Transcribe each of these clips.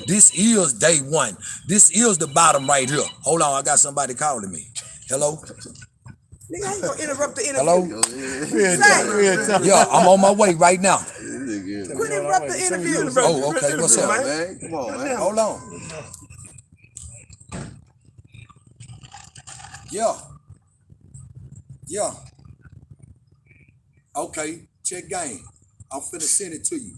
This is day one. This is the bottom right here. Hold on, I got somebody calling me. Hello? Nigga, how you gonna interrupt the interview? Hello? Yeah, I'm on my way right now. Quit interrupt the interview. Oh, okay. What's up, man? Come on, man. Hold on. Yeah. Okay, check game. I'm finna send it to you.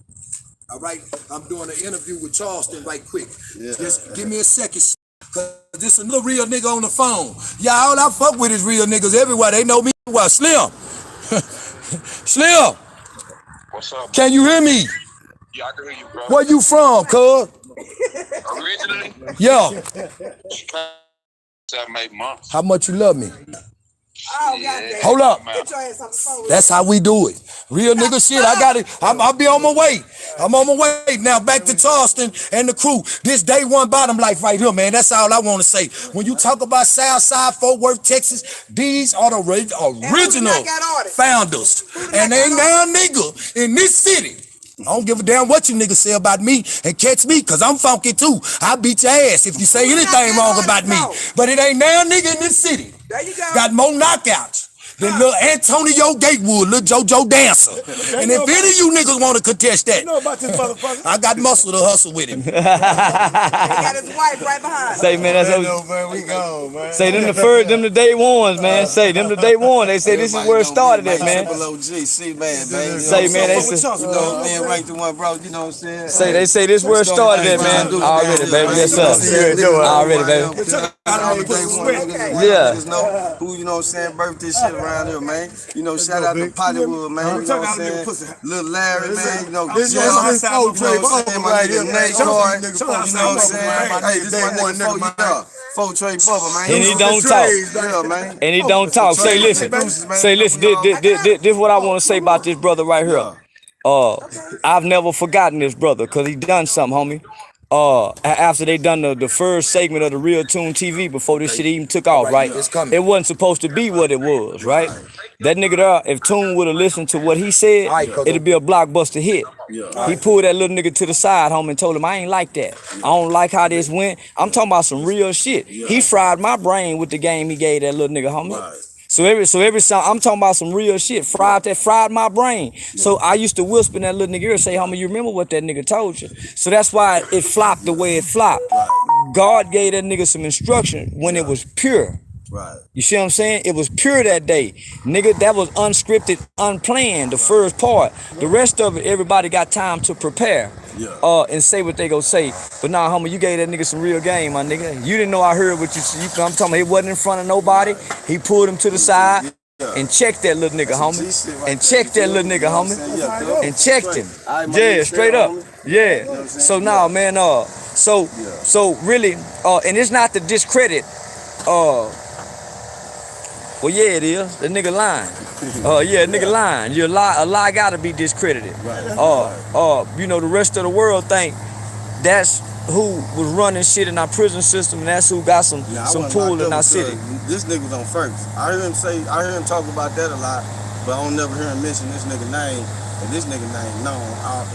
All right? I'm doing an interview with Charleston right quick. Yeah. Just give me a second. Cause this another real nigga on the phone. Yeah, all I fuck with is real niggas everywhere. They know me well. Slim. Slim. What's up? Can you hear me? Yeah, I can hear you, bro. Where you from, cuz? Originally, Yeah. 7, 8 months. How much you love me? Oh, goddamn. Hold up. Get your ass on the phone. That's how we do it. Real nigga shit. I got it. I'll be on my way. I'm on my way. Now back to Charleston and the crew. This day one bottom life right here, man. That's all I want to say. When you talk about Southside, Fort Worth, Texas, these are the original founders. And ain't now nigga in this city. I don't give a damn what you niggas say about me and catch me, cause I'm funky too. I'll beat your ass if you say anything wrong about me. But it ain't now nigga in this city. There you go. Got more knockouts than little Antonio Gatewood, little Jojo dancer. And if any of you niggas want to contest that, You know about this motherfucker? I got muscle to hustle with him. He got his wife right behind him. Say, man, that's No, man, we gone, man. say them the first, them the day ones, man. Say them the day one. They say this is where it started at, man. Triple OG, C man, man. Say, man, they say, You know, man, right to one, bro. You know what I'm saying? say they say this where it started at, man. Already, baby. Yes, sir. Already, baby. Yeah. Know who, you know what I'm saying, birthed this shit around here, man. You know, shout out to Pottywood, man. You know what I'm saying? Little Larry, man. You know, This Jim, is you know this what old Trey I'm saying? My nigga Nate Card. You know what I'm saying? Hey, this my nigga 4 years. 4 Trey Bubba, man. And he don't talk. Yeah, man. And he don't talk. Say, listen. Say, listen. This is what I want to say about this brother right here. I've never forgotten this brother, cause he done something, homie. After they done the first segment of the Real Tune TV, before this shit even took off, right? It wasn't supposed to be what it was, right? That nigga there, if Tune would have listened to what he said, it'd be a blockbuster hit. He pulled that little nigga to the side, homie, and told him, I ain't like that. I don't like how this went. I'm talking about some real shit. He fried my brain with the game he gave that little nigga, homie. So every song, I'm talking about some real shit. Fried my brain. So I used to whisper in that little nigga ear and say, homie, you remember what that nigga told you? So that's why it flopped the way it flopped. God gave that nigga some instruction when it was pure. Right. You see what I'm saying? It was pure that day. Nigga, that was unscripted, unplanned, the first part. The rest of it, everybody got time to prepare. And say what they gonna say. But nah, homie, you gave that nigga some real game, my nigga. You didn't know I heard what you I'm talking about. He wasn't in front of nobody. He pulled him to the side and checked that little nigga, homie. And checked that little nigga, homie. And checked him. Yeah, straight up. Yeah. So now, man, so really, and it's not to discredit, well, yeah, it is. The nigga lying. Yeah, nigga lying. A lie gotta be discredited. You know, the rest of the world think that's who was running shit in our prison system, and that's who got some pull in our city. This nigga was on Ferguson. I heard him talk about that a lot, but I don't never hear him mention this nigga name. And this nigga name known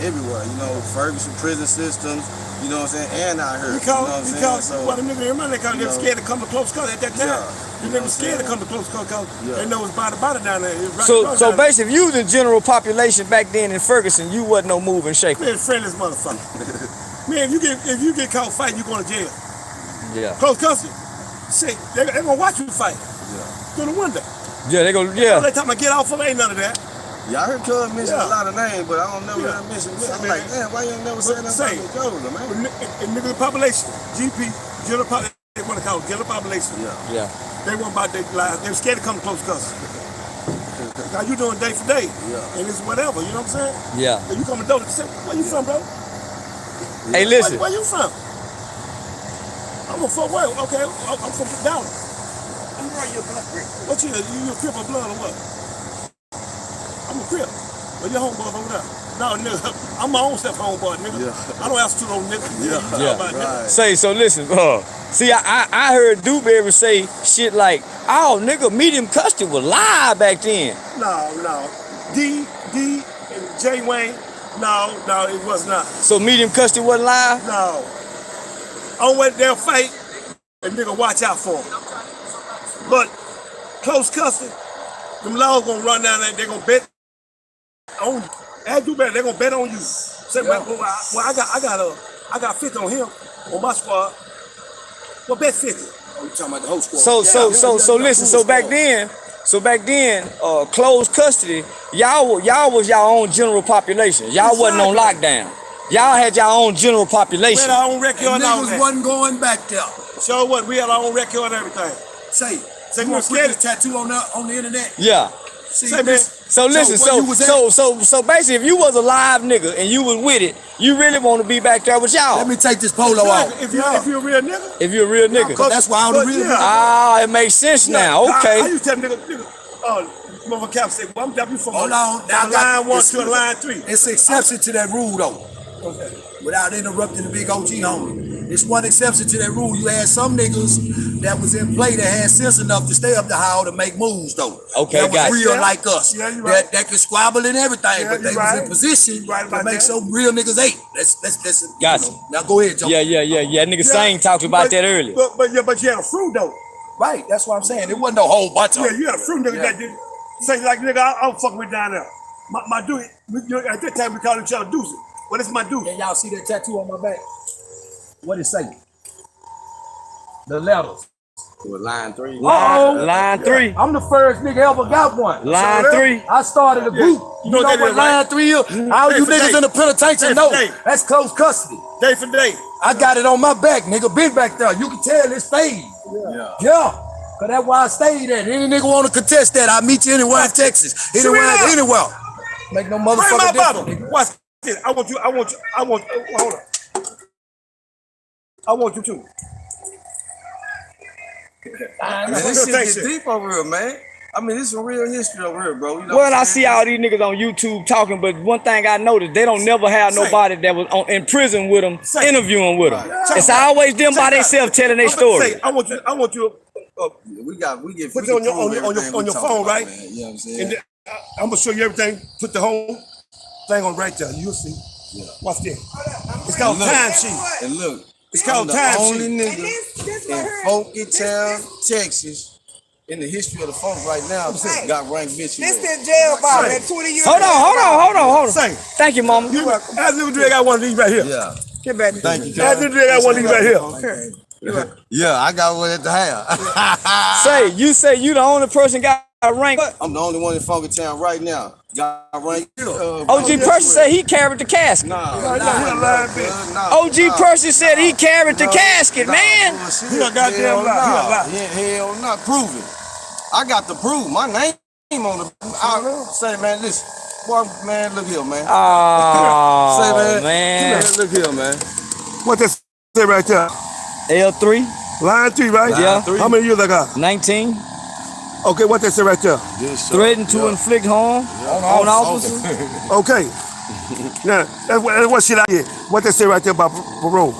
everywhere. You know, Ferguson prison systems. You know what I'm saying? And I heard. Because what the nigga in my nigga, they were scared to come to close cause at that time. You never scared to come to close cause they know it's body down there. So basically, if you was the general population back then in Ferguson, you wasn't no moving shaker. Man, friendless motherfucker. Man, if you get caught fighting, you going to jail. Yeah. Close custody. See, they gonna watch you fight. Through the window. Yeah, they go. Yeah. They talking about get off of it, ain't none of that. Yeah, I heard Cuz mention a lot of names, but I don't never hear him mention. I'm like, damn, why you ain't never said nothing about Jojo, man? In nigga population, GP, general population, they want to call it general population. Yeah. They want about their lives. They were scared to come to close custody. Now you doing day for day, and it's whatever, you know what I'm saying? Yeah. And you come to Dover, say, where you from, bro? Hey, listen. Where you from? I'm from Fort Worth. Okay, I'm from Dallas. What you a Crip or blood or what? I'm a Crip. Well, your homeboy over there. No, nigga, I'm my own self homeboy, nigga. I don't ask to no nigga. Right. Say, so listen, see, I heard Dewberry say shit like, oh, nigga, medium custody was live back then. No. D, and J. Wayne, no, it was not. So medium custody wasn't live? No. on when they'll fight, and nigga watch out for them. But close custody, them laws gonna run down there. They gonna bet on you. As you bet, they gonna bet on you. Say, well, I got 50 on him on my squad. Well, bet 50. Oh, you talking about the whole squad? So listen. So back then, closed custody, y'all was y'all own general population. Y'all wasn't on lockdown. Y'all had y'all own general We population. had our own record and all Niggas that. wasn't going back there. So what? We had our own record and everything. Say, you you was want to put scared? this tattoo on the internet? Yeah. See, Say, man. this, So listen, where you was at- so basically, if you was a live nigga and you was with it, you really want to be back there with y'all. let me take this polo off. If you're a real nigga. If you're a real nigga. Cause that's why all the real niggas. Ah, it makes sense now. I Okay. used to tell nigga, motherfucker Cap say, well, I'm dropping you from Hold on, now I got line 1 this- to line 3. It's an exception to that rule though. Okay. Without interrupting the big OG homie. It's one exception to that rule. You had some niggas that was in play that had sense enough to stay up the hall to make moves though. Okay, that was got it. real Yeah. like us. Yeah, you right. That could squabble and everything, Yeah, but they you was right. in position You right to about make that. some real niggas ate. Let's Gotcha. Now go ahead, Joe. Yeah. Nigga Sane talked about that earlier. But you had a fruit though. Right, that's what I'm saying. It wasn't a whole bunch of Yeah, you had a fruit nigga that did say like nigga, I'll fuck with down there. My dude, at that time we called each other deuces. But it's my dude. Can y'all see that tattoo on my back? What it say? The letters. With line 3. Line 3. I'm the first nigga ever got one. Line So, 3. I started a group. You know that what is, line right? 3 is? All Day you for niggas day. in the penitentiary Day know. for day. That's close custody. Day for day. I got it on my back, nigga. Been back there. You can tell it's fade. Yeah. Cause that's why I stayed at. Any nigga wanna contest that, I'll meet you anywhere in Texas. Anywhere. Make no Bring my motherfucker bottle. difference. Watch this. Hold on. I want you to. Man, this shit get deep over here, man. I mean, this is real history over here, bro. You know Well, what I I'm see saying? all these niggas on YouTube talking, but one thing I noticed, they don't never have nobody that was in prison with them, interviewing with them. It's always them by themselves telling their story. I want you. We get Put it on your phone, right? Man. You know what I'm saying? And then, I'm gonna show you everything. Put the whole thing on right there. You'll see. Yeah. Watch this. It's called Look. time sheet. And look, It's called I'm the time only sheet. nigga This in right here. Funky Town, Texas, in the history of the funk right now, got ranked bitch. This is jail bar. That 20 years. Hold on. Say, Thank you, mama. as little Dre got one of these right here. Yeah. Get back. Thank you, As little Dre got one of these right here. Yeah, I got one at the house. You say you the only person got ranked. I'm the only one in Funky Town right now. Got ranked. OG Percy said he carried the casket. Nah. OG Percy said he carried the casket, man. He a goddamn lie. Hell nah. Prove it. I got to prove my name on the. I say, man, listen. Boy, man, look here, man. Oh, Say, man. Look here, man. What that say right there? L3, Line 3, right? Yeah. How many years I got? 19, Okay, what that say right there? threatened to inflict harm on officers. Okay. Now, that's what shit I get. What they say right there about parole?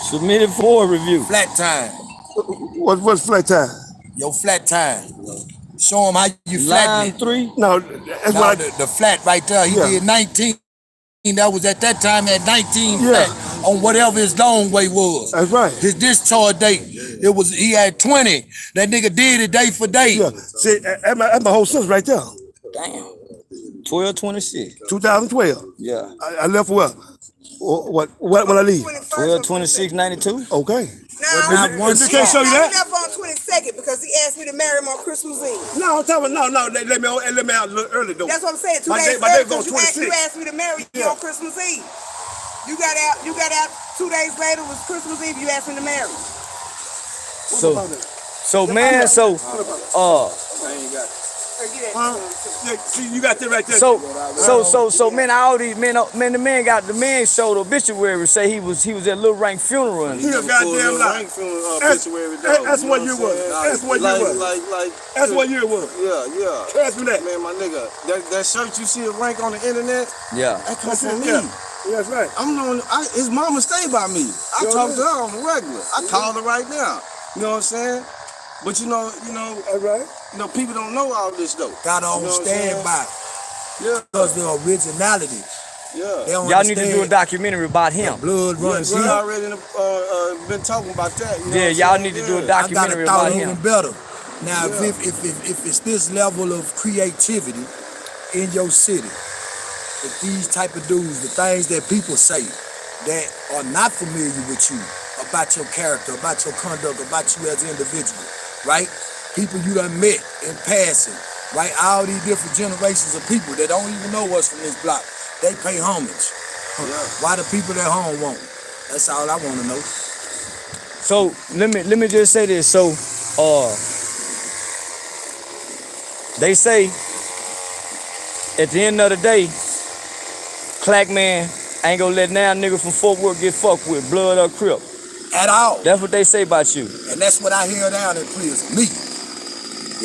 Submitted for a review. Flat time. What's flat time? Yo, flat time. Show him how you flatten Line it. 3. No, that's Now, what the flat right there, he Yeah. did 19. That was at that time at 19 Yeah. flat on whatever his long way was. That's right. His discharge date, he had 20. That nigga did it day for day. Yeah. See, that's my whole sentence right there. Damn. 1226. 2012. Yeah. I left for what? What when I leave? 122692. Okay. Now, Not one They can't show you I that? left on 22nd because he asked me to marry him on Christmas Eve. No, I'm talking. No. Let me out a little early though. That's what I'm saying. 2 My days day- my day later, was on 'cause you 26. asked me to marry you Yeah. on Christmas Eve. You got out 2 days later was Christmas Eve. You asked me to marry. So man, so Or get Huh? Yeah, see, you got that right there. so man, all these men, the man showed obituary say he was at Lil Rank funeral. And He a goddamn lie. That's what you was. That's what you was. That's what you was. Yeah. Ask me that. Man, my nigga, that shirt you see a rank on the internet, yeah. that comes from me. Yeah. Yeah, that's right. I'm knowing his mama stay by me. I talk to her on the regular. I call her right now. You know what I'm saying? But you know, That's right. people don't know all this though. Gotta You know what I'm understand saying? by Yeah. because the originality. Yeah. They don't Y'all need to do a understand documentary about him. blood runs We deep. already been talking about that. You know Yeah, what y'all I'm need to saying? do a I got a documentary thought about even him. better. Now, Yeah. if it's this level of creativity in your city, if these type of dudes, the things that people say that are not familiar with you, about your character, about your conduct, about you as an individual, right? People you done met in passing, right? All these different generations of people that don't even know us from this block, they pay homage. Why the people at home won't? That's all I want to know. So let me just say this. So they say at the end of the day, Clack man ain't gonna let now nigga from Fort Worth get fucked with, blood or crip. At all. That's what they say about you. And that's what I hear down in prison. Me.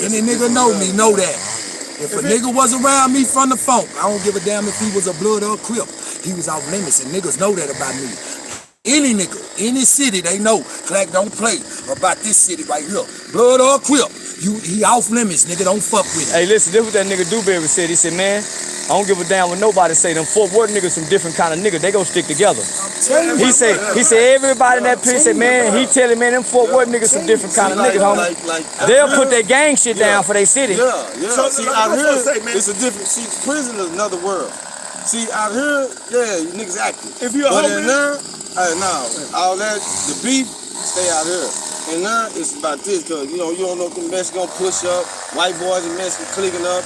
Any nigga know me, know that. If a nigga was around me from the phone, I don't give a damn if he was a blood or a crip. He was off limits, and niggas know that about me. Any nigga, any city, they know Clack don't play about this city right here. Blood or crip, he off limits, nigga, don't fuck with him. Hey, listen, this what that nigga Dewberry said. He said, man, I don't give a damn what nobody say. Them Fort Worth niggas some different kind of niggas. They gonna stick together. He said everybody in that place said, man, he telling man, them Fort Worth niggas some different kind of niggas, homie. They'll put their gang shit down for their city. Yeah. So, See, like, out what here, you say, man? it's a different. See, prison is another world. See, out here, yeah, you niggas active. If you a But homie- in there, all that, the beef, stay out here. And now it's about this, cause you don't know if the Mexicans gonna push up, white boys and Mexicans clicking up,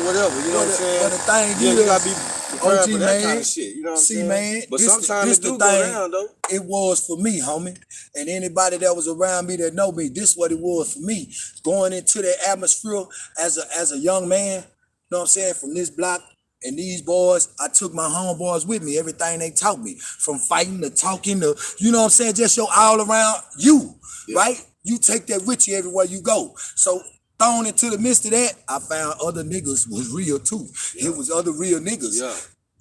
whatever. You know what I'm saying? But the thing You is, gotta be prepared OG for that man, kind of shit. You know what I'm see, saying? man, But this sometimes it the do go thing. down though. It was for me, homie. And anybody that was around me that know me, this what it was for me. Going into that atmosphere as a young man, you know what I'm saying, from this block and these boys, I took my homeboys with me, everything they taught me. From fighting to talking to, you know what I'm saying, just your all around you, right? You take that with you everywhere you go. So thrown into the midst of that, I found other niggas was real too. It was other real niggas. Yeah.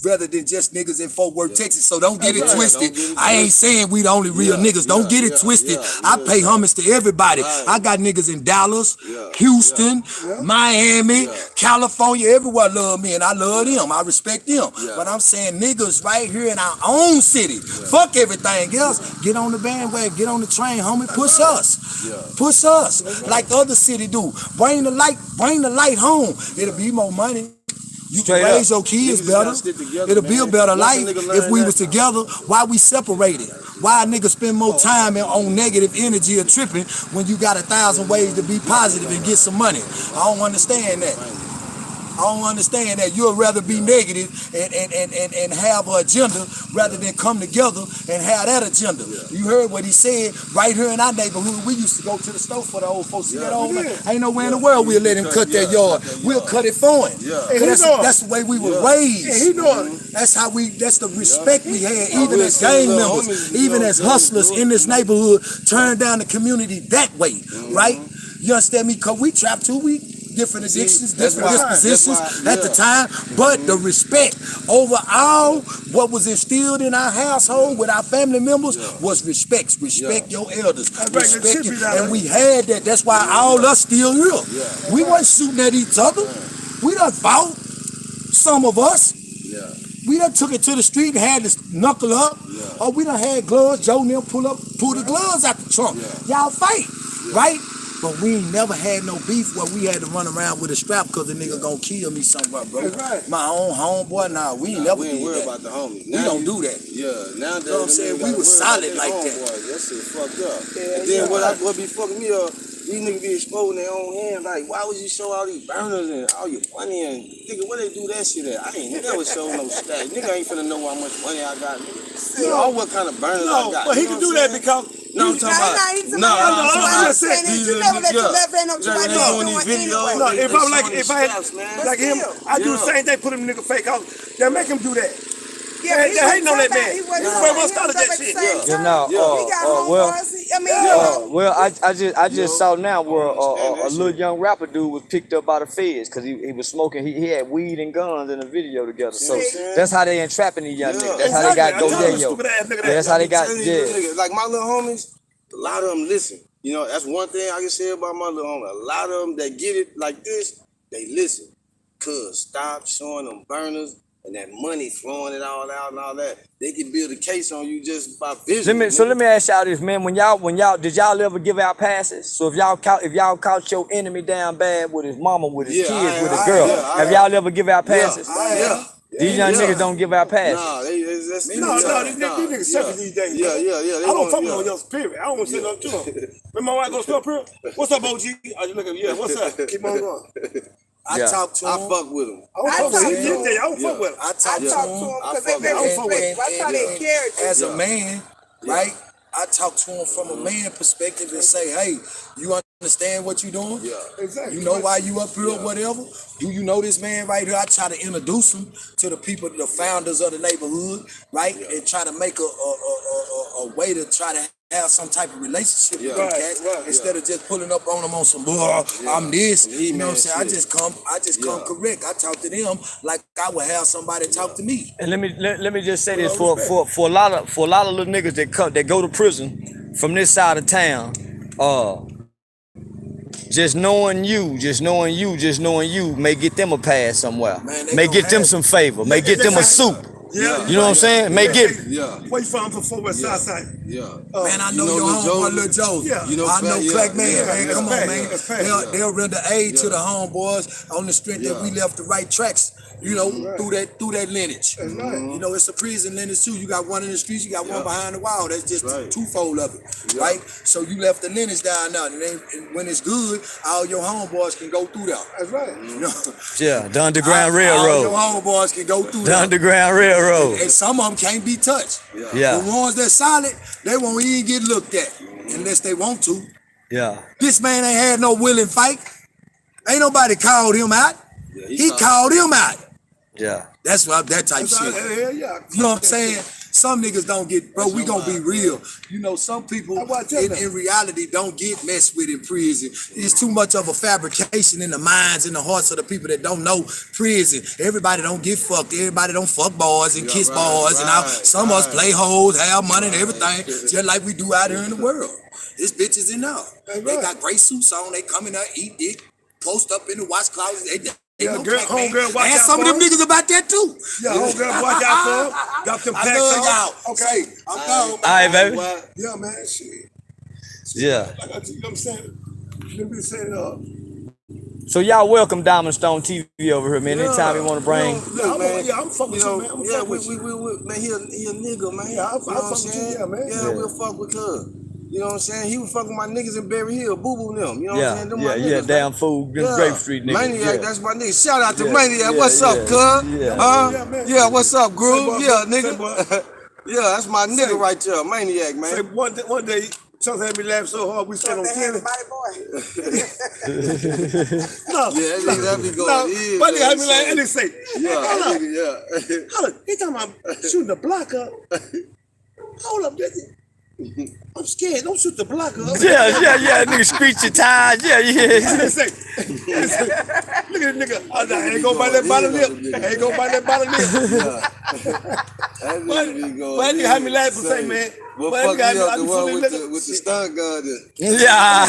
Rather than just niggas in Fort Worth, Texas. So don't get it Right. twisted. Don't get it I ain't twisted. saying we the only real niggas. Don't get it twisted. I pay homage to everybody. Right. I got niggas in Dallas, Yeah. Houston, Miami, Yeah. California, everywhere love me, and I love them. I respect them. Yeah. But I'm saying niggas right here in our own city. Fuck everything else. Get on the bandwagon. Get on the train, homie. Push us. Push us. Like the other city do. Bring the light home. It'll be more money. You Straight can raise up. your kids Niggas better. gotta stick together, It'll be a man. better Once a life nigga learn if we that- was together. Why we separated? Why niggas spend more time on negative energy or tripping when you got 1,000 ways to be positive and get some money? I don't understand that. I don't understand that. You'd rather be negative and have an agenda rather than come together and have that agenda. You heard what he said right here in our neighborhood. We used to go to the store for the old folks. See that old man? Ain't nowhere in the world we'll let him cut that yard. We'll cut it for him. That's the way we were raised. And he doing it. That's the respect we had, even as gang members, even as hustlers in this neighborhood, turn down the community that way, right? You understand me? Cause we trap too, we different addictions, different dispositions at the time, but the respect over all what was instilled in our household with our family members was respect. Respect your elders. Respect it. And we had that. That's why all us still here. We wasn't shooting at each other. We done fought. Some of us. We done took it to the street and had to knuckle up. Or we done had gloves. Joe and them pull the gloves out the trunk. Y'all fight, right? But we ain't never had no beef where we had to run around with a strap because the nigga gonna kill me somewhere, bro. My own homeboy, we ain't never We ain't did worried that. about the homies. We don't do that. Yeah, nowadays, You know what I'm saying? We was solid like that. That shit fucked up. And then what be fucking me up, these niggas be exposing their own hand. Like, why would you show all these burners and all your money and nigga, where they do that shit at? I ain't never show no stack. Nigga ain't finna know how much money I got. Nigga. All what kind of burners I got. But he You know can do what I'm that saying? because No, I'm talking about. I'm saying you never let your left hand on Yeah, somebody they doing doing these videos. anyway. No, They if I'm like, showing if I had, these straps, like him, still. I do the same thing, put him nigga fake out. They make him do that. Yeah, They hating on that man. He wasn't Where doing we started that shit. Yeah, no, He got well, homeboys. I mean, well, I just saw now where a little young rapper dude was picked up by the feds because he was smoking. He had weed and guns in a video together. So that's how they entrapping these young niggas. That's how they got go there, yo. Yeah, that's how they got Like my little homies, a lot of them listen. You know, that's one thing I can say about my little homies. A lot of them that get it like this, they listen. Cuz stop showing them burners and that money flowing it all out and all that, they can build a case on you just by visual. Let me ask y'all this, man. When y'all did y'all ever give out passes? So if y'all caught your enemy down bad with his mama, with his kids, with a girl, have y'all ever give out passes? Yeah. These young niggas don't give out passes. No, these niggas selfish these days. Yeah. I don't fuck with your spirit. I don't want to say nothing to them. When my wife goes to her, what's up, OG? I just look at yeah, what's up? Keep on going. I talk to him. I fuck with him. I don't fuck with him. I don't fuck with him. I talk to him because they very respect. That's how they character. as a man, right? I talk to him from a man perspective and say, hey, you understand what you doing? Yeah. Exactly. You know why you up here or whatever? Do you know this man right here? I try to introduce him to the people, the founders of the neighborhood, right? And try to make a way to try to have some type of relationship with them cats instead of just pulling up on them on some I'm this. You know what I'm saying? I just come correct. I talk to them like I would have somebody talk to me. And let me just say this for a lot of little niggas that go to prison from this side of town, just knowing you may get them a pass somewhere. Man, may get them some favor. May get them a soup. Yeah. You know what I'm saying? May get. Where you from? I'm from Fort West Southside. Yeah. Man, I know your homeboy, Lil Jojo. Yeah. You know I know Crack Man, man. Come on, That's man. fact. They'll render aid to the homeboys on the strength that we left the right tracks, you know, through that lineage. That's right. You know, it's a prison lineage too. You got one in the streets, you got one behind the wall. That's just twofold of it, right? So you left the lineage down there, and when it's good, all your homeboys can go through there. That's right. You know? Yeah, the Underground All your Railroad. homeboys can go through The there. Underground Railroad. And some of them can't be touched. Yeah. The ones that's solid, they won't even get looked at unless they want to. Yeah. This man ain't had no willing fight. Ain't nobody called him out. He called him out. Yeah. That's what that type shit. Yeah. You know what I'm saying? Some niggas don't get, bro, we gonna be real. You know, some people in reality don't get messed with in prison. It's too much of a fabrication in the minds and the hearts of the people that don't know prison. Everybody don't get fucked. Everybody don't fuck boys and kiss boys and all. Some of us play hoes, have money and everything, just like we do out here in the world. This bitches in there. They got gray suits on, they come in there, eat dick, post up in the watch closet, homegirl, watch out and some of them niggas about that too. Yeah, homegirl, watch out for them. Got them I packs love out. y'all. Okay, I'm gone. All right, baby. Yeah, man, shit. Yeah. Like you know what I'm saying? Let me say So y'all welcome Diamond Stone TV over here, man. Anytime you want to bring. I'm fucking with you, man. Yeah, man, he a nigga, man. Yeah, I'm you know what I'm fucking with saying? you, yeah, man. Yeah, we'll fuck with her. You know what I'm saying? He was fucking my niggas in Berry Hill, Boo Boo them. You know what I'm saying? Them my niggas, damn fool, them Grape Street niggas. Maniac, that's my nigga. Shout out to Maniac. What's up, cuz? Yeah, what's up, Groove? Yeah, nigga. Yeah, that's my nigga right there, Maniac, man. Say one day, Chuck had me laugh so hard we sat on TV. No, that be going in. But nigga had me laugh and they say, yeah. he talking about shooting the block up. Hold up, nigga. I'm scared. Don't shoot the block up. Yeah. Nigga screech your tires. Yeah. They say, look at the nigga. I ain't gonna buy that bottle lip. I ain't gonna buy that bottle lip. That nigga be going. But nigga had me laugh and say, man. Well, fuck me up the one with the stun gun then. Yeah.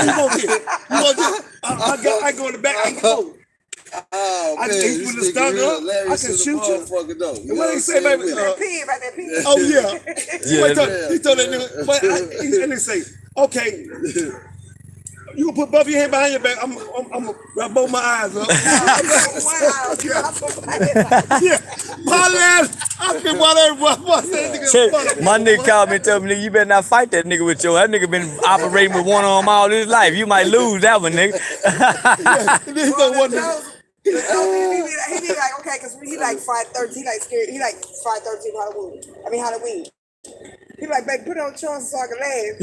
You gonna get? I go in the back. I go. Oh, I man, can put the stun gun. I can shoot you. What they say, baby? That pee. Oh yeah. He told that nigga. But and they say, okay, you can put both your hands behind your back. I'm rub both my eyes up. Yeah, my ass. I been whatever. My nigga called me and told me, nigga, you better not fight that nigga with that nigga been operating with one arm all his life. You might lose that one, nigga. This don't want to. He be like, okay, because he like Friday 13, he like scared, he like Friday 13 Halloween. He like, baby, put on Charleston so I can laugh.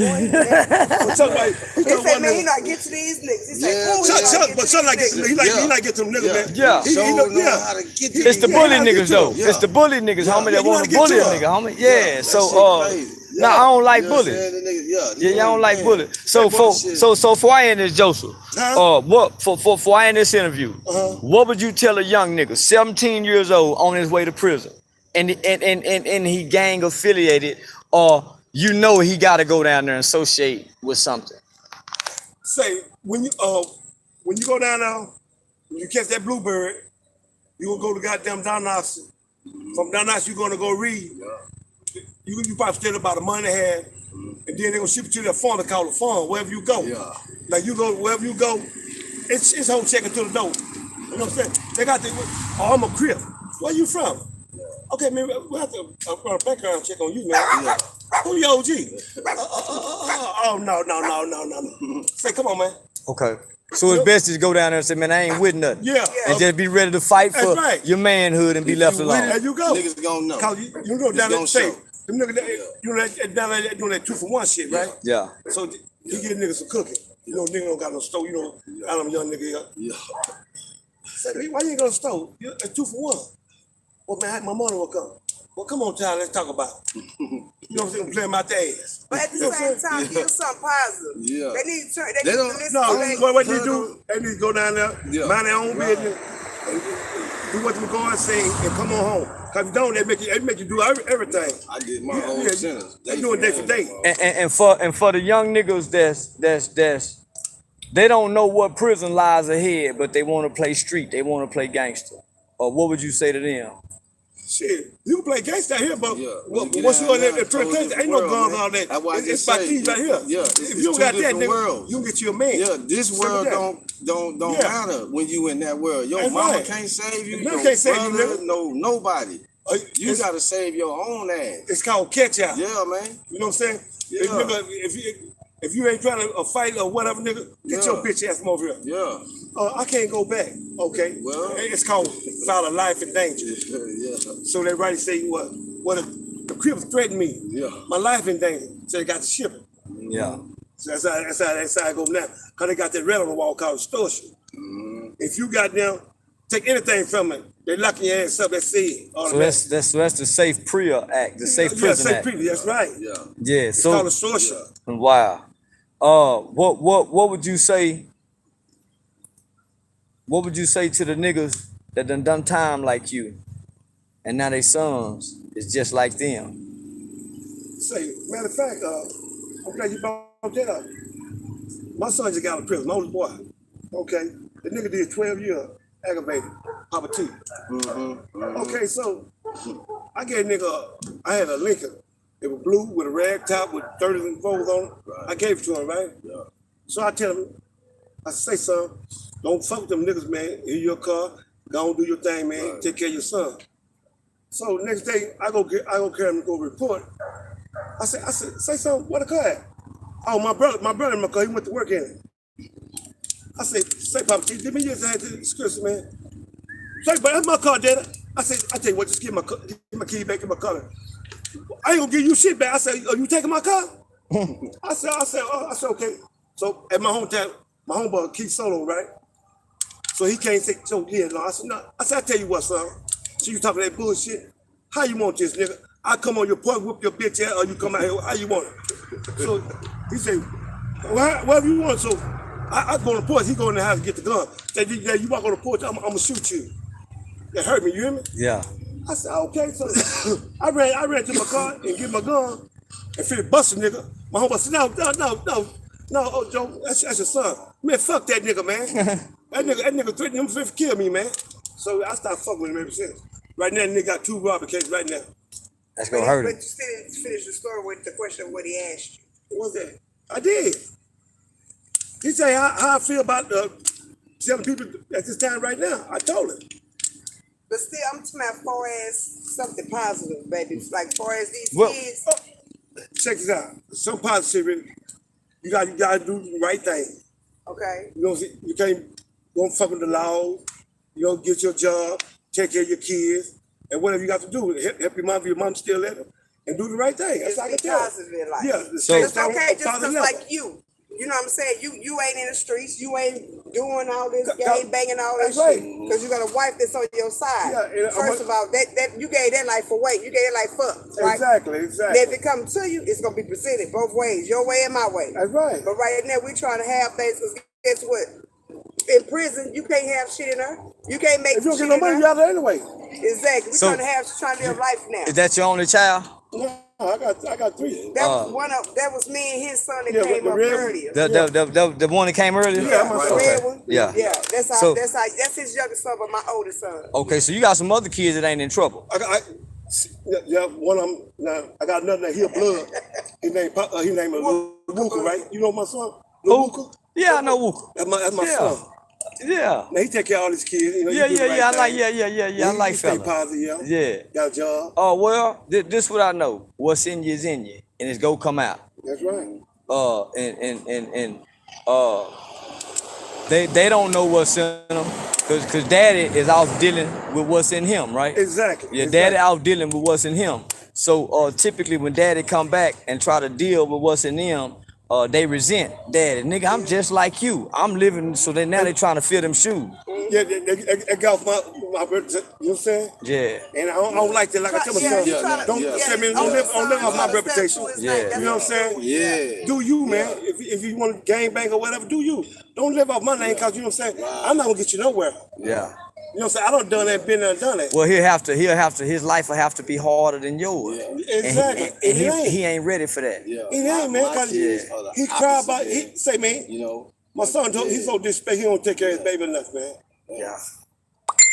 He say, man, he not get to these niggas. He say, but Chuck like he like get to them niggas, man. Yeah. It's the bully niggas though. It's the bully niggas, homie, that want to bully a nigga, homie. Yeah. So no, I don't like bullies. Yeah, y'all don't like bullies. So for I end this Joseph, for I end this interview, what would you tell a young nigga, 17 years old, on his way to prison, and he gang affiliated, or you know he got to go down there and associate with something? Say when you go down there, when you catch that bluebird, You gonna go to goddamn Donos. From Donos, you gonna go read. You probably still about a month and a half, and then they gonna ship you to that farm. They call it farm. Wherever you go, like you go wherever you go, it's whole checking to the door. You know what I'm saying? They got the. Oh, I'm a Crip. Where you from? Okay, man, we have to run a background check on you, man. Who your OG? Oh no. Say, come on, man. Okay. So it's best to go down there and say, man, I ain't with nothing. Yeah. And just be ready to fight That's for right. your manhood and be left alone. There you go. Niggas gonna know. Cause you go down there and say, them niggas, you know, down there doing that 2-for-1 shit, right? Yeah. So you give niggas some cooking. You know, nigga don't got no stove. You know, I'm a young nigga here. Yeah. Say, why you ain't got a stove? It's 2-for-1. Well, man, my mother will come. Well, come on, child, let's talk about it. You know what I'm saying? Playing out the ass. But at the same time, give something positive. Yeah. They need to turn. They They need don't- to listen No, to that. what you do, they need to go down there, mind their own business, and do what them going say, and come on home. Cause if you don't, they make you do everything. I did my own sentence. They doing day for day. And for the young niggas that's they don't know what prison lies ahead, but they want to play street, they want to play gangster. Or what would you say to them? Shit, you can play gangsta here, but Yeah. once you in Yeah, that totally prison, ain't no different guns world, all man. that. That's why I It's just about say, these right here. yeah, If it's you don't two got that, different nigga, worlds. you can get you a man. Yeah, this Simple world that. don't Yeah. matter when you in that world. Your That's mama right. can't save you. None Your can't save you, brother, nigga. no nobody. You It's- gotta save your own ass. It's called catch out. Yeah, man. You know what I'm saying? Yeah. If you ain't trying to fight or whatever, nigga, get your Yeah. bitch ass from over here. Yeah. I can't go back. Okay. Well. It's called foul of life in danger. Yeah. So they right say what if the Crips threatened me? Yeah. My life in danger. So they got to ship it. Yeah. So that's how I go now. Cause they got that red on the wall called extortion. If you got them, take anything from it, they locking your ass up. That's it. So that's the Safe PREA Act, the Safe Prison Safe Act. prison. That's right. Yeah. Yeah. It's called So extortion. wow. What would you say? What would you say to the niggas that done time like you, and now they sons is just like them? Say, matter of fact, I'm glad you brought that up. My son just got out of prison, my oldest boy. Okay, the nigga did 12 years, aggravated, Papa T. Okay, so I gave nigga, I had a Lincoln. It was blue with a rag top with 30s and 4s on it. I gave it to him, right? Yeah. So I tell him, I say, son, don't fuck with them niggas, man. Here's your car, go and do your thing, man. Right. Take care of your son. So next day, I go carry him to go report. I said, say something, what a car at? Oh, my brother in my car, he went to work in it. I said, say, Papa T, give me your description, man. Say, but that's my car, Daddy. I said, I tell you what, just give my key back in my car. I ain't gonna give you shit back. I said, are you taking my car? I said, okay. So at my hometown, my homeboy Keith Solo, right? So he can't say, so yeah, no. I said, no. I said, I tell you what, son. So you talking that bullshit? How you want this, nigga? I come on your porch, whoop your bitch ass, or you come out here, how you want it? So he said, whatever you want. So I go on the porch, he go in the house and get the gun. Say, yeah, you walk on the porch, I'm gonna shoot you. That hurt me, you hear me? Yeah. I said, okay, so I ran to my car and get my gun and finished busting nigga. My homeboy said, no, oh, Joe, that's your son. Man, fuck that nigga, man. that nigga threatened him to kill me, man. So I started fucking with him ever since. Right now, nigga got 2 robbery cases right now. That's gonna hurt But him. you still didn't finish the story with the question of what he asked you. What was that? I did. He said how I feel about telling people at this time right now. I told him. But still, I'm talking about far as something positive, baby. Like far as these Well- kids. Check this out. Some positivity. You gotta do the right thing. Okay. You know, you can't go fuck with the law. You know, get your job, take care of your kids, and whatever you got to do, help your mom if your mom still let them, and do the right thing. That's Just all I can be tell. positive in life. Yeah, So- It's okay, just positive because level. like you know what I'm saying? You ain't in the streets, you ain't doing all this Ca- gang banging all this that's right. shit. Because you got a wife that's on your side. Yeah, and First of all, that you gave that life for weight. You gave that life fuck. Right? Exactly. Then if it comes to you, it's gonna be presented both ways, your way and my way. That's right. But right now we trying to have things because guess what? In prison, you can't have shit in her. You can't make If you don't shit get no in money, her. you out there anyway. Exactly. We So- trying to live life now. Is that your only child? No, I got 3. That was one of. That was me and his son that Yeah, came the up red one? earlier. The one that came earlier? Yeah, my The son. red one. Yeah. Yeah. That's So- that's his youngest son, but my oldest son. Okay, so you got some other kids that ain't in trouble. Yeah, one of them. Now I got another that here blood. His name Loco, right? You know my son, Loco. Yeah, I know Wooka. That's my Yeah. son. Yeah. Now he take care of all his kids. You know, he Yeah, do the right I thing. like, I like He stay fella. positive, Yeah. Got a job. Oh, well, this what I know. What's in you is in you, and it's go come out. That's right. They don't know what's in them, cause daddy is out dealing with what's in him, right? Exactly. Yeah, exactly. daddy out dealing with what's in him. So typically when daddy come back and try to deal with what's in them, they resent daddy. Nigga, I'm just like you. I'm living, so now they trying to fill them shoes. Yeah, that got my brother. You know what I'm saying? Yeah. And I don't like that. Like I tell my son, don't live off my reputation. Yeah. You know what I'm saying? Yeah. Do you, man? If you want to gang bang or whatever, do you? Don't live off my name, cause you know what I'm saying. I'm not gonna get you nowhere. Yeah. You know what I'm saying? I don't done that, been there, done that. Well, his life will have to be harder than yours. Exactly. And he ain't ready for that. Yeah. It ain't, man. Cause he cried about. He say, man. You know. My son told he's so disrespectful. He don't take care of his baby enough, man. Yeah.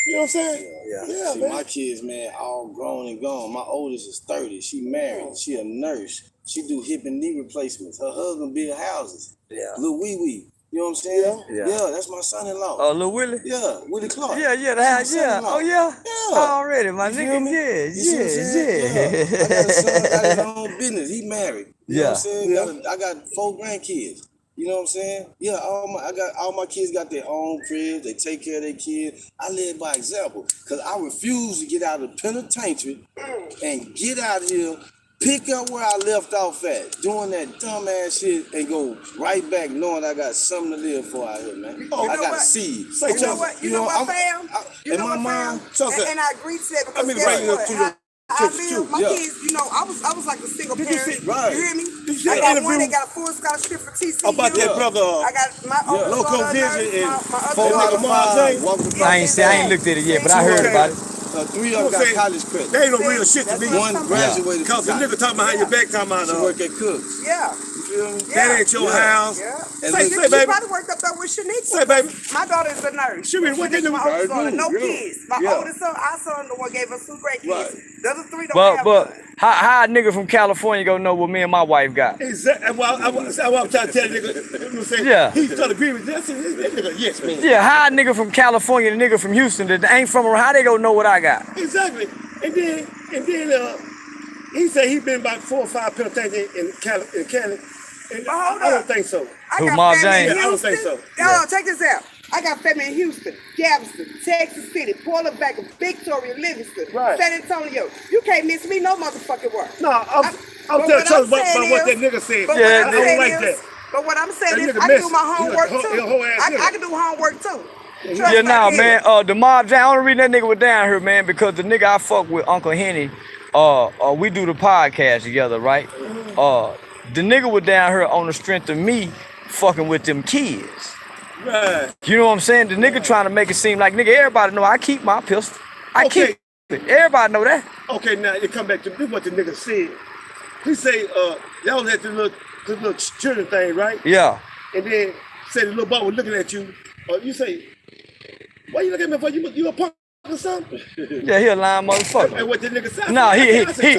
You know what I'm saying? Yeah. See, man. my kids, man, all grown and gone. My oldest is 30. She married. She a nurse. She do hip and knee replacements. Her husband build houses. Yeah. Lil Wee Wee. You know what I'm saying? Yeah. Yeah, that's my son-in-law. Lil Willie? Yeah, Willie Clark. Yeah, the That's house, my yeah. son-in-law. Oh, yeah? Yeah. Already, my You feel nigga. me? Yeah, You see what I'm saying? yeah. I got a son, got his own business. He married. You know what I'm saying? Yeah. I got 4 grandkids. You know what I'm saying? Yeah, all my kids got their own cribs. They take care of their kids. I live by example because I refuse to get out of the penitentiary and get out of here, pick up where I left off at, doing that dumbass shit and go right back knowing I got something to live for out here, man. I got a seed. You know what? You know what, fam? You know what, fam? And I agree to that because guess what? I live, my kids, you know, I was like a single parent. Right. You hear me? Did you see I the got interview one that got a full scholarship for TCU. about that brother? I got my oldest Loco daughter, Vision and my 4 other out of daughter. 5 walk the I ain't looked at it yet, but I heard about it. 3 of them got college credit. They ain't no real shit to me. One graduated Cause the nigga talking behind your back talking about she work at Cooks. Yeah. that ain't your house. Yeah. Say, She baby. probably worked up there with Shaniqua. Say, baby. My daughter is a nurse. She really what they do? My oldest daughter, no kids. My Yeah. oldest son, our son, the one gave us 2 great kids. Right. The other 3 don't have But none. how a nigga from California gonna know what me and my wife got? Exactly. Well, that's what I'm trying to tell you, nigga. Say, Yeah. He's trying to agree with that. That nigga, yes, man. Yeah, how a nigga from California, the nigga from Houston that ain't from around, how they gonna know what I got? Exactly. And then he said he been about 4 or 5 penitentiaries in Cali. And But hold I don't up. think so. I Who, got Ma family in James? I don't Houston. think so. Hold on, check this out. I got family in Houston, Galveston, Texas City, Portland, Baker, Victoria, Livingston, Right. San Antonio. You can't miss me no motherfucking work. No, I'm But telling you about saying what that is- nigga said. But Yeah, what I I'm don't saying like is, that. but what I'm saying That is, nigga I can do messy. my He homework a too. whole ass nigga. I can do homework too. Yeah, nah, man. The Mob James, only reason that nigga was down here, man, because the nigga I fuck with, Uncle Henny, we do the podcast together, right? The nigga was down here on the strength of me fucking with them kids. Right. You know what I'm saying? The nigga trying to make it seem like, nigga, everybody know I keep my pistol. I Okay. keep it. Everybody know that. Okay, now you come back to this. What the nigga said. He say, y'all was at the little children thing, right? Yeah. And then said the little boy was looking at you. You say, why you looking at me for? You a punk or something? Yeah, he a lying motherfucker. And what the nigga said? No, I said,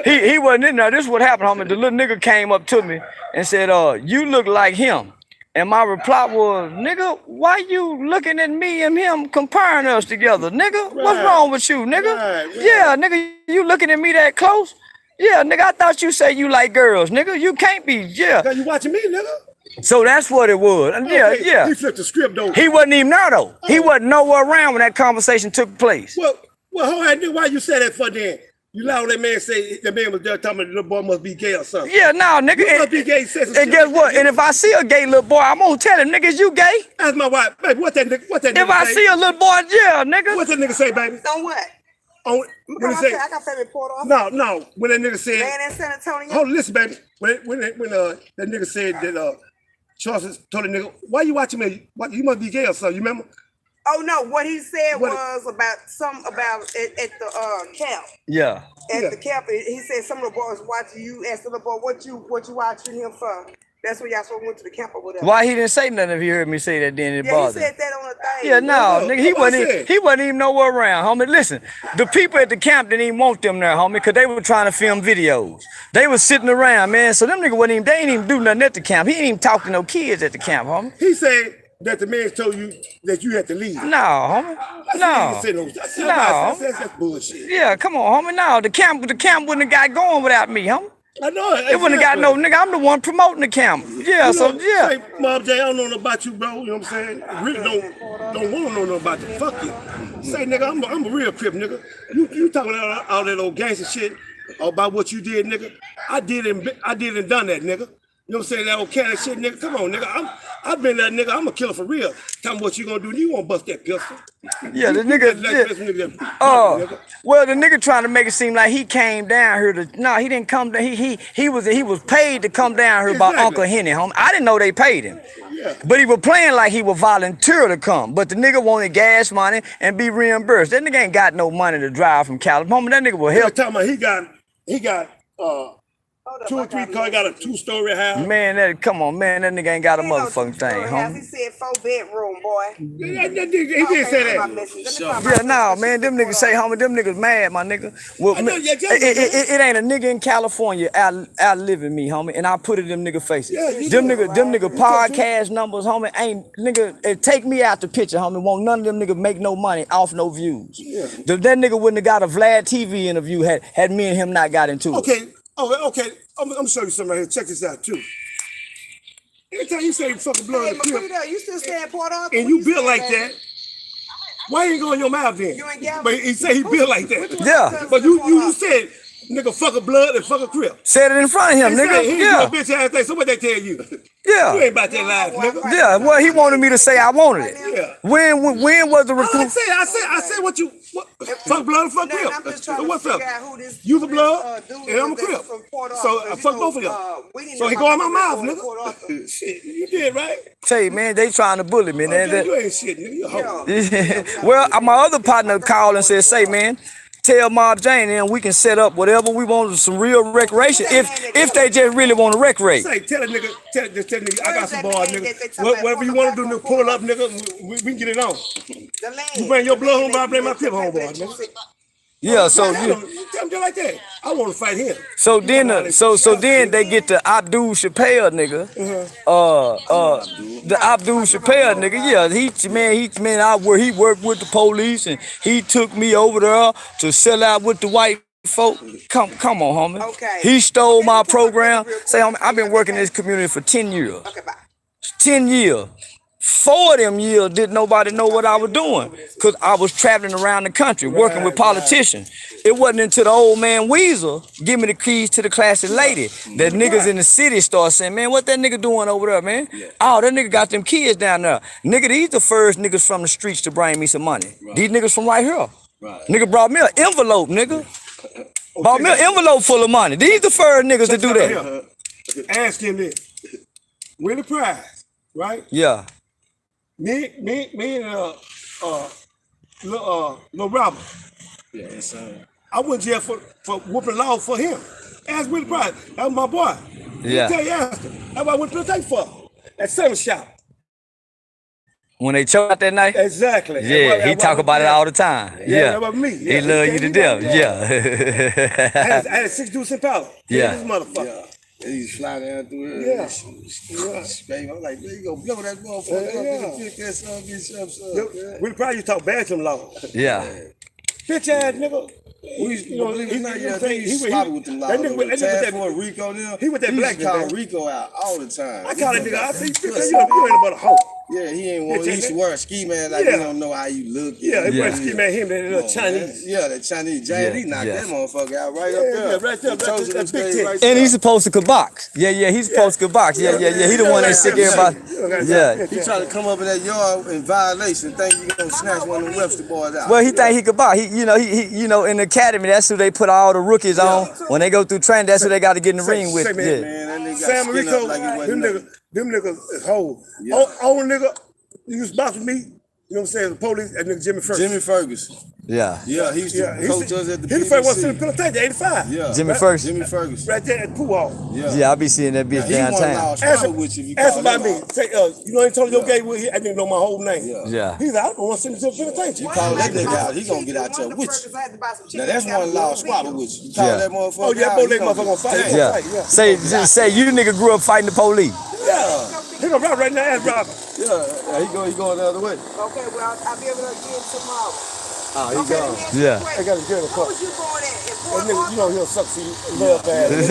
he wasn't in there. This is what happened, homie. The little nigga came up to me and said, you look like him. And my reply was, nigga, why you looking at me and him comparing us together? Nigga, what's Right. wrong with you, nigga? Right. Yeah, nigga, you looking at me that close? Yeah, nigga, I thought you say you like girls, nigga. You can't be, yeah. Now you watching me, nigga? So that's what it was. And yeah, Okay, yeah. He flipped the script though. He wasn't even there though. He wasn't nowhere around when that conversation took place. Well, hold on, nigga, why you say that for then? You loud that man say the man was there talking about the little boy must be gay or something. Yeah, nah, nigga. You must be gay, says some And shit guess like what? that. And if I see a gay little boy, I'm gonna tell him, niggas, you gay. Ask my wife, baby, what that nigga If I say? see a little boy, yeah, nigga. What that nigga say, baby? On what? When he say, I got family Port Arthur. no, when that nigga said, Man in San Antonio. hold on, listen, baby. When that nigga said that Charles told the nigga, why you watching me? You must be gay or something, you remember? Oh no, what he said What- was about at the camp. Yeah. At the camp, he said some of the boys watching you. Asked the little boy, "What you watching him for?" That's when y'all went to the camp or whatever. Why he didn't say nothing if you heard me say that then it Yeah, bothered he him? said that on the thing. Yeah, no, nigga, said? he wasn't even nowhere around, homie. Listen, the people at the camp didn't even want them there, homie, because they were trying to film videos. They was sitting around, man, so them niggas wasn't even, they ain't even do nothing at the camp. He ain't even talk to no kids at the camp, homie. He said that the man told you that you had to leave. No, homie. No. That's bullshit. Yeah, come on, homie. No, the camp wouldn't have got going without me, homie. I know it. It wouldn't have got no nigga. I'm the one promoting the camp. Yeah, You so know, yeah. Say, Mob J, I don't know nothing about you, bro. You know what I'm saying? Really don't want to know nothing about you. Fuck you. Say, nigga, I'm a real crip, nigga. You talking all that old gangster shit about what you did, nigga. I did and done that, nigga. You know what I'm saying? That old cat shit, nigga. Come on, nigga. I've been that nigga. I'm a killer for real. Tell me what you gonna do. You won't bust that pistol. Yeah, the nigga. Well, the nigga trying to make it seem like he came down here to. No, he didn't come down. He was paid to come down here by Uncle Henny, homie. I didn't know they paid him. Yeah. But he was playing like he was volunteer to come. But the nigga wanted gas money and be reimbursed. That nigga ain't got no money to drive from California. That nigga will help. Talking about he got 2 or 3 cars. Got a 2-story house. Man, come on, man. That nigga ain't got a motherfucking thing, He homie. said 4-bedroom, boy. He did say that. Yeah, nah, man, them niggas say, homie, them niggas mad, my nigga. Well, it ain't a nigga in California outliving me, homie, and I put it in them nigga faces. Them nigga podcast numbers, homie, ain't nigga. It take me out the picture, homie. Won't none of them niggas make no money off no views. Yeah. That nigga wouldn't have got a Vlad TV interview had me and him not got into it. Okay. I'm gonna show you something right here. Check this out too. Anytime you say fucking blood and crip, You still stay in Port Arthur? and you built like that, why ain't going in your mouth then? You ain't Galvin. But he said he built like that. Yeah. But you said, nigga, fuck a blood and fuck a crip. Said it in front of him, He nigga. said he Yeah. do a bitch ass thing. So what they tell you? Yeah. You ain't about that life, nigga. Yeah, well, he wanted me to say I wanted it. Yeah. When was the I recruit? said what you fuck blood and fuck No, crip. I'm just trying So to what's up? figure out who this You the blood dude and I'm a is crip. from Port Arthur, So I 'cause, fuck you both of know, y'all. we didn't So know he how go in my people mouth, go to Port Arthur. nigga. Shit, you did right. Tell you, man, they trying to bully me, man. Okay, you ain't shit, nigga. You a hoe. Well, my other partner called and said, say, man, tell Mob Jane and we can set up whatever we want, some real recreation, if they just really want to recreate. Say, tell a nigga, I got some bars, nigga. Whatever you want to do, nigga, pull up, nigga. We can get it on. You bring your blood home, I bring my crib home, boy, nigga. Yeah, so Tell him just like that. I want to fight him. so then they get the Abdul Chappelle nigga. The Abdul Chappelle nigga, yeah, he worked with the police and he took me over there to sell out with the white folk. Come on, homie. Okay. He stole my program. Say, homie, I've been working in this community for 10 years. Okay, bye. 10 years. 4 of them years didn't nobody know what I was doing because I was traveling around the country working with politicians. It wasn't until the old man Weasel give me the keys to the classy lady that niggas in the city start saying, man, what that nigga doing over there, man? Oh, that nigga got them kids down there. Nigga, these the first niggas from the streets to bring me some money. These niggas from right here. Nigga brought me an envelope, nigga. Brought me an envelope full of money. These the first niggas to do that. Ask him this. Win the prize, right? Yeah. Me and Lil Robert. Yeah, son. I went to jail for whooping law for him. Ask Willie Price. That was my boy. Yeah. Tell you after. That's what I went to the tape for. At 7 Shop. When they choked out that night? Exactly. Yeah, he talk about it all the time. Yeah. That was me. He love you to death. Yeah. I had 6 dudes in power. Yeah. This motherfucker. Yeah. And he's flying down through here. Yeah. I'm like, there you go, blow that motherfucker up. Pick that son, bitch up, Willie Price used to talk bad to him law. Yeah. Bitch ass nigga. He sloppy with them laws. That nigga with that Rico there. He with that black call guy. Rico out all the time. I call that nigga. I say, you ain't about a hoe. Yeah, he ain't want. He used to wear a ski man like he don't know how you look. Yeah, he wear a ski man. Him that little Chinese. Yeah, that Chinese giant. He knocked that motherfucker out right up there. Yeah, right there. That big tit. And he's supposed to kickbox. Yeah, he's supposed to kickbox. Yeah. He the one that sick everybody. Yeah. He tried to come up in that yard in violation, think you gonna snatch one of them Webster boys out. Well, he think he could box. He in the academy, that's who they put all the rookies on. When they go through training, that's who they got to get in the ring with. Man, that nigga got Sam skin Rico, up like he wasn't them niggas is whole. Yeah. Old nigga, you was boxing me, You know what I'm saying? The police, that nigga Jimmy Ferguson. Jimmy Ferguson. Yeah. Yeah, he used to coach us at the He the first one to BBC. the penitentiary, 85. Yeah. Jimmy Ferguson. Jimmy Ferguson. Right there at the pool hall. Yeah, I be seeing that bitch He won downtown. lost Ask probably with you if you ask call about him me. out. Say, you know, Antonio Gatewood here. I didn't know my whole name. Yeah. Yeah. He's like, I don't want to send him to the penitentiary. You call that nigga out, he gonna get out there with you. Now that's one lost spot with you. You call Yeah. that motherfucker Oh, yeah, out, both he they gonna motherfucker get gonna fight. tagged. Yeah. Yeah. Say, say you nigga grew up fighting the police. Yeah. He gonna rob right now. Ask Rob. Yeah, he going the other way. Okay, well, I'll be able to get tomorrow. Oh, he Okay, gone. let me ask you Yeah. a question. I got to get in the What car. was you born at? In That Port nigga, you Arthur? know he'll suck see love bad. Okay,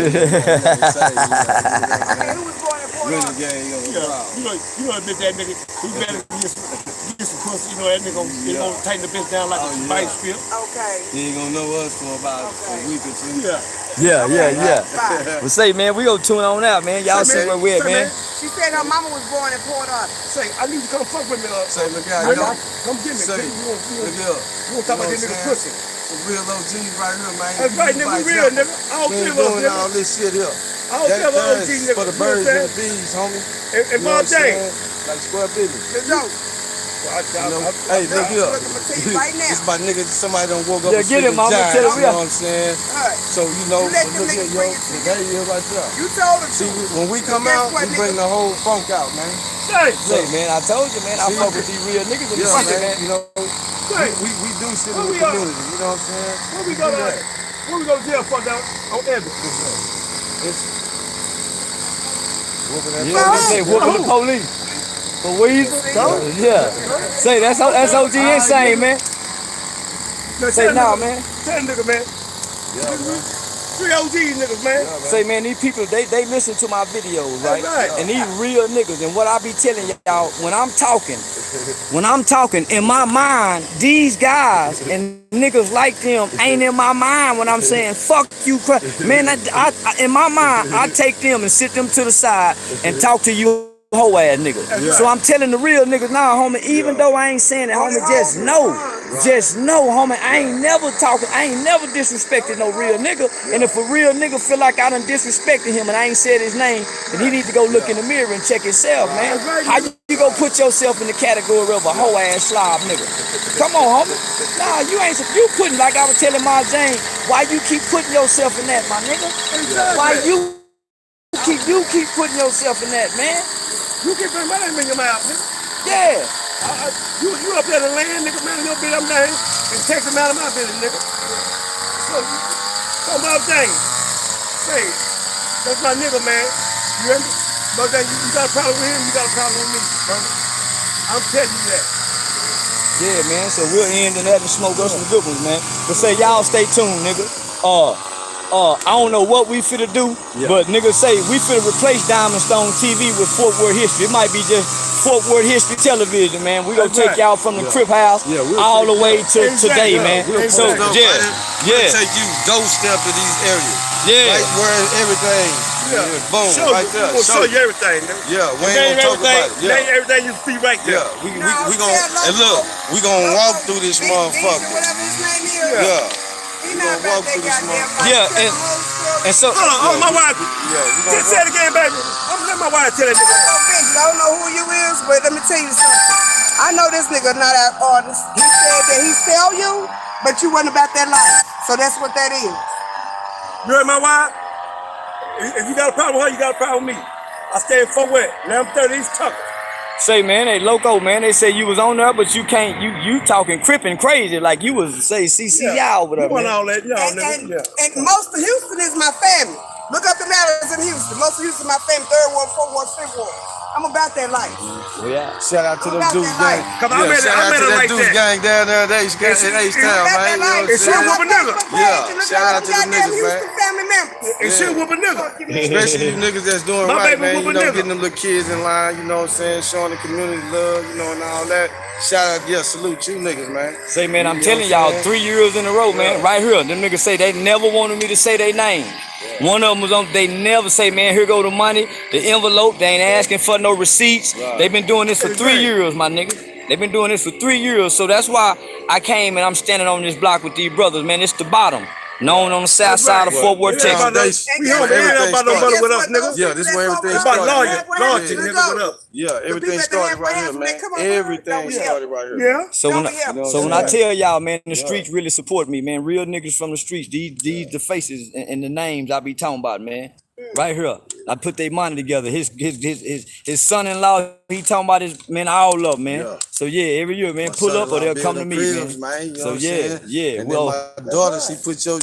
who was born in Port Really Arthur? gang, Yeah, rob. you know that bitch, that nigga, he better get some pussy, you know, that nigga gonna tighten the bitch down like a vice strip. Okay. He ain't gonna know us for about a week or two. Yeah. Yeah. Bye. But say, man, we gonna tune on out, man. Y'all see where we at, man. She said her mama was born in Port Arthur. Say, I need you to come fuck with me. Say, look out, I you know. know. Come get me. Say, You look won't up. talk about this nigga pussy. Some real OGs right here, man. That's right, nigga. We real, nigga. I don't We ain't give up, doing all nigga. this shit here. I don't give up, OG, nigga. For the birds and the bees, homie. And You know Bob what I'm James. saying? Like square business. Let's go. Hey, look here. Look, I'm gonna tell you right now. This my nigga, somebody done woke up Yeah, and get him, sleeping I'ma giants, tell you him, know what I'm saying? Alright. So, you know, You let them look here, niggas yo, bring it to you. there you right there. You told her See, to. when we come Guess out, what, we bring nigga? the whole funk out, man. Say, man, I told you, man, I fuck with these real niggas in the Yeah, city, man, man. you know, we do shit in Where the we are? community, you know what I'm saying? Where we go to? Where we go to jail for down on Evans? Whooping that Yeah, they say whooping the police. For Weezy? Yeah. Say, that's OG insane, man. Say, nah, man. Tell that nigga, man. Three OG niggas, man. Say, man, these people, they listen to my videos, right? That's right. And these real niggas. And what I be telling y'all, when I'm talking, in my mind, these guys and niggas like them ain't in my mind when I'm saying, fuck you, man, in my mind, I take them and sit them to the side and talk to you hoe ass niggas. So I'm telling the real niggas, nah, homie, even though I ain't saying it, homie, just know, homie, I ain't never disrespected no real nigga. And if a real nigga feel like I done disrespected him and I ain't said his name, then he need to go look in the mirror and check himself, man. How you go put yourself in the category of a hoe ass slob nigga? Come on, homie. Nah, you putting, like I was telling my Jane, why you keep putting yourself in that, my nigga? Why you keep putting yourself in that, man? You keep putting my name in your mouth, nigga. Yeah. You up there to land, nigga, man, your bitch, I'm down here and take him out of my business, nigga. So Bob James, say, that's my nigga, man. You hear me? Bob James, you got a problem with him, you got a problem with me, bro. I'm telling you that. Yeah, man. So we'll end in that and smoke us some good ones, man. But say y'all stay tuned, nigga. I don't know what we finna do, but niggas say we finna replace Diamond Stone TV with Fort Worth History. It might be just Fort Worth History Television, man. We gonna take y'all from the Crip House all the way to today, man. So We'll take you doorstep to these areas. Yeah. Right where everything. Boom, right there. We'll show you everything, nigga. Yeah, we ain't gonna talk about it. Name everything you see right there. Yeah, we gonna, and look, we gonna walk through this motherfucker. Whatever his name is. Yeah. He not about that goddamn life. Yeah, and so Hold on, my wife. Yeah, Just say it again, baby. Let my wife tell it. I don't know who you is, but let me tell you something. I know this nigga not an artist. He said that he sell you, but you wasn't about that life. So that's what that is. You heard my wife? If you got a problem with her, you got a problem with me. I stay in Fort Worth. Now I'm 30 East Tucker. say, man, hey, Loco, man, they say you was on there, but you can't, you talking crippin' crazy like you was, say, CCI over there, man. All that, and most of Houston is my family. Look up the matters in Houston. Most of Houston is my family. 3rd Ward, 4th Ward, 5th Ward. I'm about that life. Yeah. Shout out to them About Deuce that gang. Come on, Shout out to that right Deuce there. gang down there in H-Town, man. You know what I'm It should saying? whoop a nigga. Yeah, shout out to the niggas, man. Houston family members. It should whoop a nigga. Especially you niggas that's doing My right, baby man. whoop a You know, nigga. getting them little kids in line, you know what I'm saying? Showing the community love, you know, and all that. Shout out, yeah, salute you niggas, man. Say, man, I'm You know telling what I'm y'all, 3 years in a row, man, right here. Them niggas say they never wanted me to say their name. One of them was on, they never say, man, here go the money, the envelope, they ain't asking for no receipts. They've been doing this for 3 years, my nigga. They've been doing this for 3 years, so that's why I came and I'm standing on this block with these brothers, man. It's the bottom. known on the south side of Fort Worth, Texas. We home, it ain't about no brother with us, nigga. Yeah, this is where everything It's about started. loyalty, nigga, with us. Yeah, everything started right here, man. Everything started right here. Yeah. So when I tell y'all, man, the streets really support me, man. Real niggas from the streets, these the faces and the names I be talking about, man. Right here, I put their money together. His son-in-law, he talking about his man. All up, man. Yeah. So yeah, every year, man, pull up or they'll come to me, man. You know So what I'm yeah, saying? yeah. And Well, then my daughter,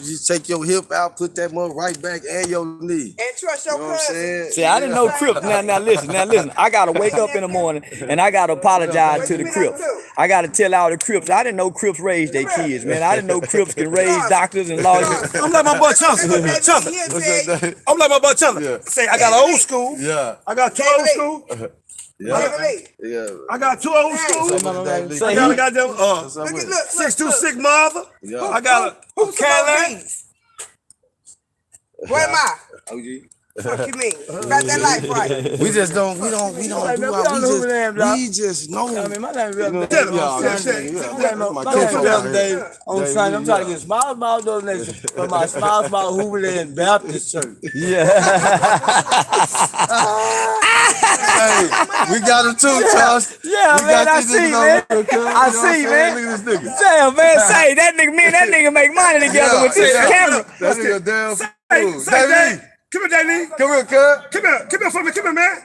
you take your hip out, put that one right back, and your knee. And trust your You know what I'm cousin. saying? see, I didn't know Crips. Now listen. I gotta wake up in the morning and I gotta apologize to the Crips. I gotta tell all the Crips. I didn't know Crips raised their kids, man. I didn't know Crips can raise doctors and lawyers. I'm like my boy Chelsea. I'm like my boy Chelsea. Yeah. Say I got an old school. Yeah. I got 2 old school. Yeah. Yeah. I got 2 old schools. I got a goddamn 626 mother. Yeah. I got a Cadillac. Where am I? OG. What you mean? Got that life right. We just don't do our, we just know. I mean, my name is Tell him. my name on Sunday. I'm trying to get small donation for my small Hooverland Baptist Church. Yeah. Hey, we got him too, Charles. Yeah, man, I see, man. I see, man. Look at this nigga. Damn, man, say that nigga, me and that nigga make money together with this camera. That nigga damn fool. Say, Davey, come here, Danny. come here, cuz. Come here for me. Come here, man.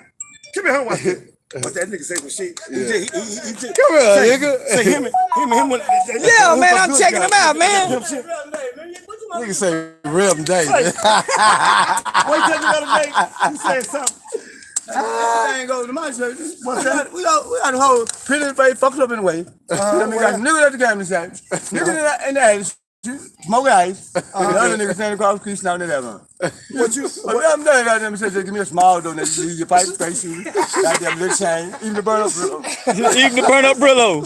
Come here, watch it. What that nigga say some shit. He just Come here, nigga. say him. Yeah, man, I'm checking him out, man. Nigga say Reb Day. Wait till you got a day. You saying something. I ain't going to my church. What's that? We got a whole pretty face fucked up in the way. Then we got some niggas at the camera side. Niggas in the ass. Smoke ice. The other niggas standing across the street snouting at that one. I'm done at them. Said, give me a small donation. Use your pipe, space shoes. Goddamn little chain. Even the burn up Brillo. Even the burn up Brillo.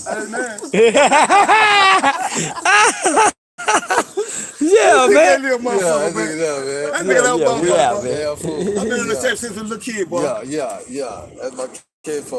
Yeah, man. That motherfucker, man. That nigga that motherfucker. Yeah, man. I've been in the sex since a little kid, boy. Yeah. That's my kid for.